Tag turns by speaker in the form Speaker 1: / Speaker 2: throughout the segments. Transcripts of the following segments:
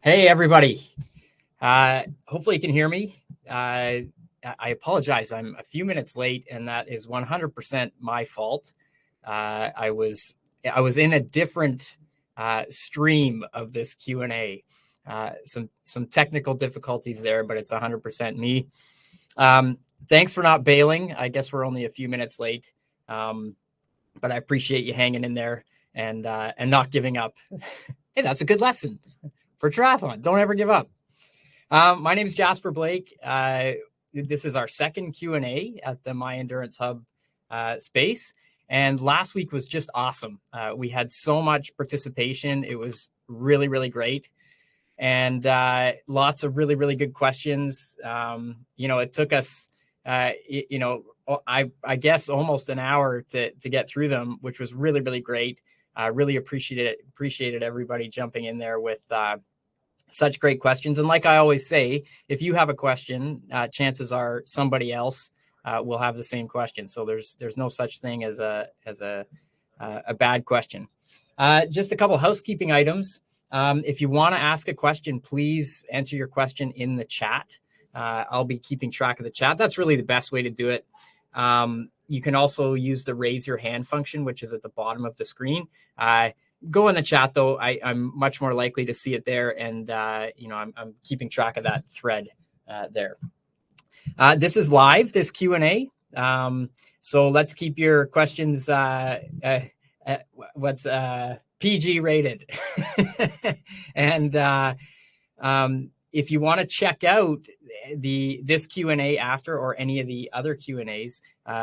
Speaker 1: Hey, everybody. Hopefully you can hear me. I apologize. I'm a few minutes late, and that is 100% my fault. I was in a different stream of this Q&A. Some technical difficulties there, but it's 100% me. Thanks for not bailing. I guess we're only a few minutes late, but I appreciate you hanging in there and not giving up. Hey, that's a good lesson for triathlon. Don't ever give up. My name is Jasper Blake. This is our second Q&A at the My Endurance Hub space. And last week was just awesome. We had so much participation. It was really, really great. And lots of really, really good questions. It took us, I guess almost an hour to get through them, which was really, really great. Really appreciated everybody jumping in there with such great questions. And like I always say, if you have a question, chances are somebody else will have the same question. So there's no such thing as a bad question. Just a couple housekeeping items. If you want to ask a question, please enter your question in the chat. I'll be keeping track of the chat. That's really the best way to do it. You can also use the raise your hand function, which is at the bottom of the screen. Go in the chat, though. I'm much more likely to see it there, and I'm keeping track of that thread there. This is live, this Q&A. So let's keep your questions PG rated. And if you want to check out this Q&A after, or any of the other Q&As,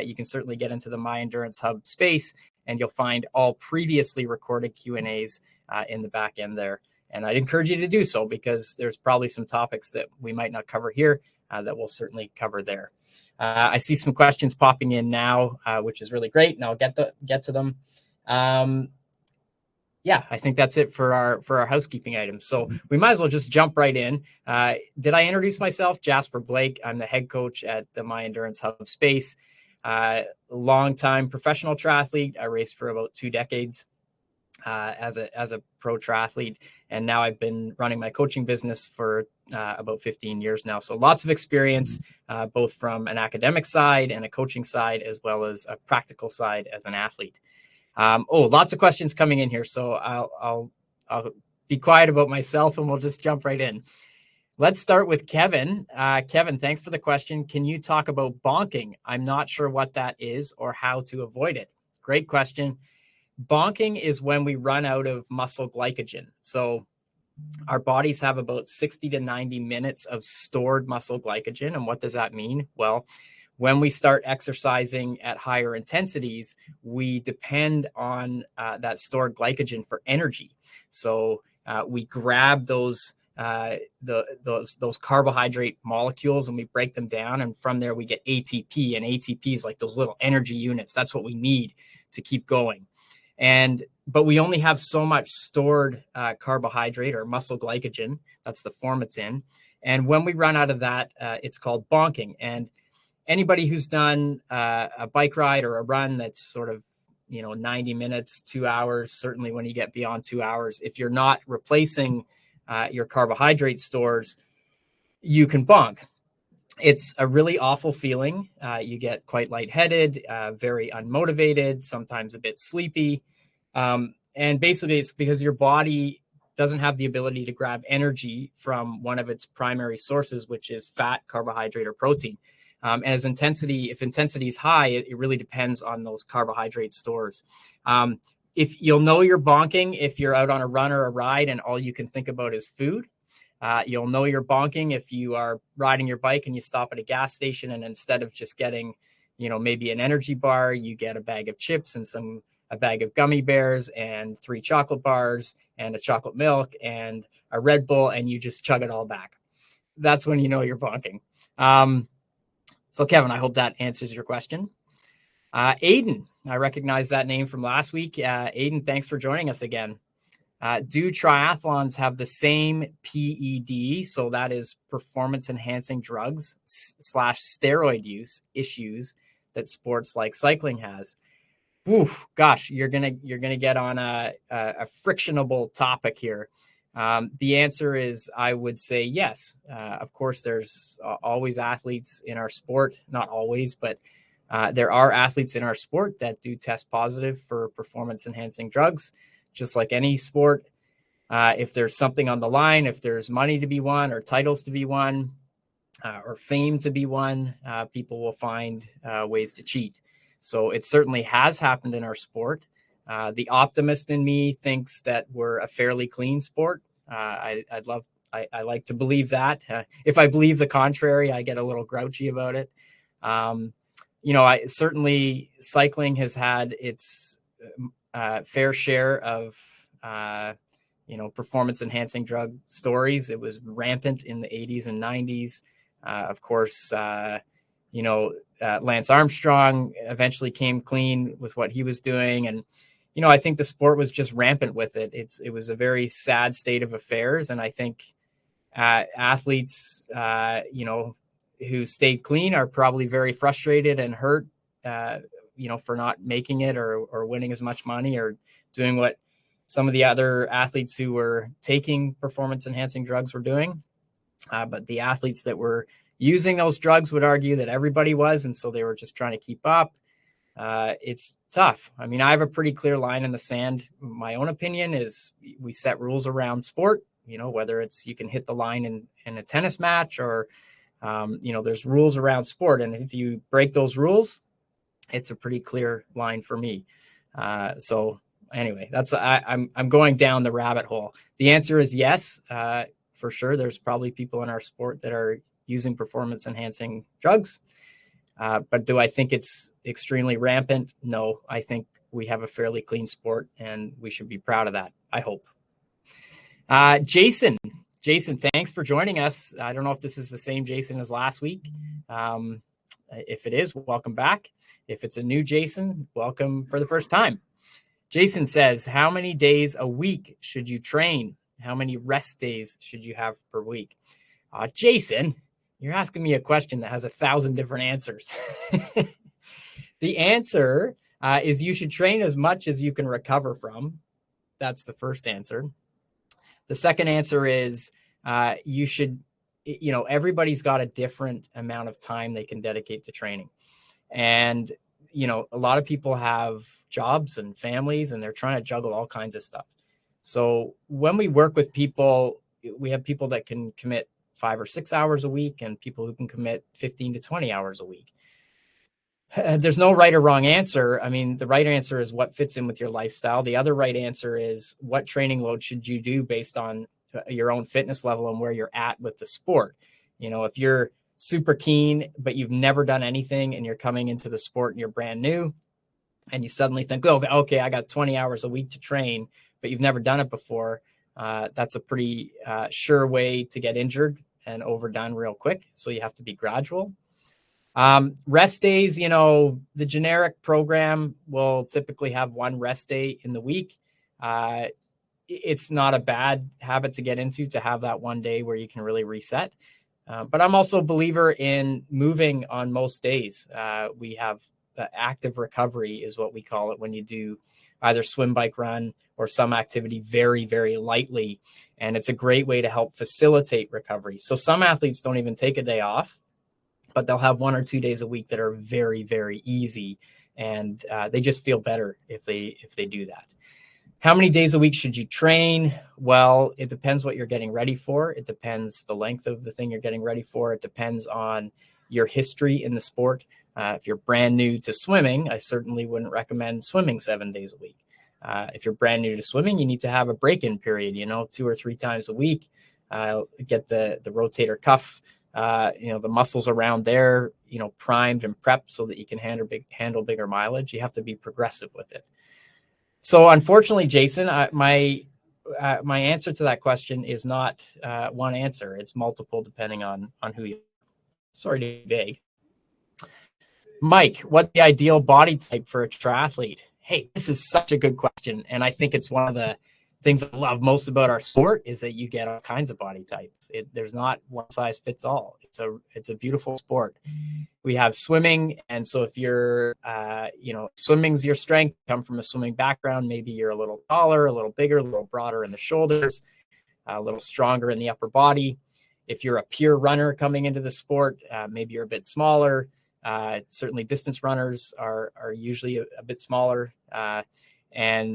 Speaker 1: you can certainly get into the My Endurance Hub space, and you'll find all previously recorded Q&As in the back end there. And I'd encourage you to do so, because there's probably some topics that we might not cover here that we'll certainly cover there. I see some questions popping in now, which is really great, and I'll get to them. Yeah, I think that's it for our housekeeping items. So we might as well just jump right in. Did I introduce myself? Jasper Blake. I'm the head coach at the My Endurance Hub space. Long-time professional triathlete. I raced for about 2 decades as a pro triathlete, and now I've been running my coaching business for about 15 years now. So lots of experience, both from an academic side and a coaching side, as well as a practical side as an athlete. Lots of questions coming in here, so I'll be quiet about myself, and we'll just jump right in. Let's start with Kevin. Kevin, thanks for the question. Can you talk about bonking? I'm not sure what that is or how to avoid it. Great question. Bonking is when we run out of muscle glycogen. So our bodies have about 60 to 90 minutes of stored muscle glycogen. And what does that mean? Well, when we start exercising at higher intensities, we depend on that stored glycogen for energy. So we grab those carbohydrate molecules and we break them down, and from there we get ATP, and ATP is like those little energy units. That's what we need to keep going. But we only have so much stored carbohydrate or muscle glycogen. That's the form it's in. And when we run out of that, it's called bonking. And anybody who's done a bike ride or a run that's sort of 90 minutes, 2 hours, certainly when you get beyond 2 hours, if you're not replacing your carbohydrate stores, you can bonk. It's a really awful feeling. You get quite lightheaded, very unmotivated, sometimes a bit sleepy. And basically it's because your body doesn't have the ability to grab energy from one of its primary sources, which is fat, carbohydrate, or protein. If intensity is high, it really depends on those carbohydrate stores. If you'll know you're bonking if you're out on a run or a ride and all you can think about is food. You'll know you're bonking if you are riding your bike and you stop at a gas station, and instead of just getting, maybe an energy bar, you get a bag of chips and a bag of gummy bears and 3 chocolate bars and a chocolate milk and a Red Bull, and you just chug it all back. That's when you know you're bonking. So Kevin, I hope that answers your question. Aiden, I recognize that name from last week. Aiden, thanks for joining us again. Do triathlons have the same PED, so that is performance enhancing drugs / steroid use issues that sports like cycling has? Oof, gosh, you're gonna get on a frictionable topic here. The answer is, I would say yes. Of course, there's always athletes in our sport, not always, but there are athletes in our sport that do test positive for performance enhancing drugs, just like any sport. If there's something on the line, if there's money to be won or titles to be won or fame to be won, people will find ways to cheat. So it certainly has happened in our sport. The optimist in me thinks that we're a fairly clean sport. I like to believe that. If I believe the contrary, I get a little grouchy about it. I certainly cycling has had its fair share of performance enhancing drug stories. It was rampant in the 80s and 90s. Of course, Lance Armstrong eventually came clean with what he was doing, and I think the sport was just rampant with it. It was a very sad state of affairs, and I think athletes, who stayed clean are probably very frustrated and hurt, for not making it or winning as much money or doing what some of the other athletes who were taking performance enhancing drugs were doing. But the athletes that were using those drugs would argue that everybody was, and so they were just trying to keep up. It's tough. I mean, I have a pretty clear line in the sand. My own opinion is we set rules around sport, whether it's you can hit the line in a tennis match or, there's rules around sport. And if you break those rules, it's a pretty clear line for me. So anyway, I'm going down the rabbit hole. The answer is yes, for sure. There's probably people in our sport that are using performance enhancing drugs. But do I think it's extremely rampant? No, I think we have a fairly clean sport and we should be proud of that. I hope. Jason, thanks for joining us. I don't know if this is the same Jason as last week. If it is, welcome back. If it's a new Jason, welcome for the first time. Jason says, how many days a week should you train? How many rest days should you have per week? Jason, you're asking me a question that has 1,000 different answers. The answer is you should train as much as you can recover from. That's the first answer. The second answer is you should, everybody's got a different amount of time they can dedicate to training. And, a lot of people have jobs and families and they're trying to juggle all kinds of stuff. So when we work with people, we have people that can commit 5 or 6 hours a week and people who can commit 15 to 20 hours a week. There's no right or wrong answer. I mean, the right answer is what fits in with your lifestyle. The other right answer is what training load should you do based on your own fitness level and where you're at with the sport. If you're super keen, but you've never done anything and you're coming into the sport and you're brand new and you suddenly think, oh, okay, I got 20 hours a week to train, but you've never done it before. That's a pretty sure way to get injured and overdone real quick. So you have to be gradual. Rest days, the generic program will typically have one rest day in the week. It's not a bad habit to get into to have that one day where you can really reset. But I'm also a believer in moving on most days. We have active recovery is what we call it when you do either swim, bike, run, or some activity very, very lightly. And it's a great way to help facilitate recovery. So some athletes don't even take a day off, but they'll have 1 or 2 days a week that are very, very easy. And they just feel better if they do that. How many days a week should you train? Well, it depends what you're getting ready for. It depends the length of the thing you're getting ready for. It depends on your history in the sport. If you're brand new to swimming, I certainly wouldn't recommend swimming 7 days a week. If you're brand new to swimming, you need to have a break-in period, 2 or 3 times a week. Get the rotator cuff, the muscles around there, primed and prepped so that you can handle bigger mileage. You have to be progressive with it. So unfortunately, Jason, my answer to that question is not one answer. It's multiple depending on who you are. Sorry to be vague. Mike, what's the ideal body type for a triathlete? Hey, this is such a good question. And I think it's one of the things I love most about our sport is that you get all kinds of body types. There's not one size fits all. It's a beautiful sport. We have swimming. And so if you're, swimming's your strength, come from a swimming background, maybe you're a little taller, a little bigger, a little broader in the shoulders. a little stronger in the upper body. If you're a pure runner coming into the sport, maybe you're a bit smaller. Certainly distance runners are usually a bit smaller. And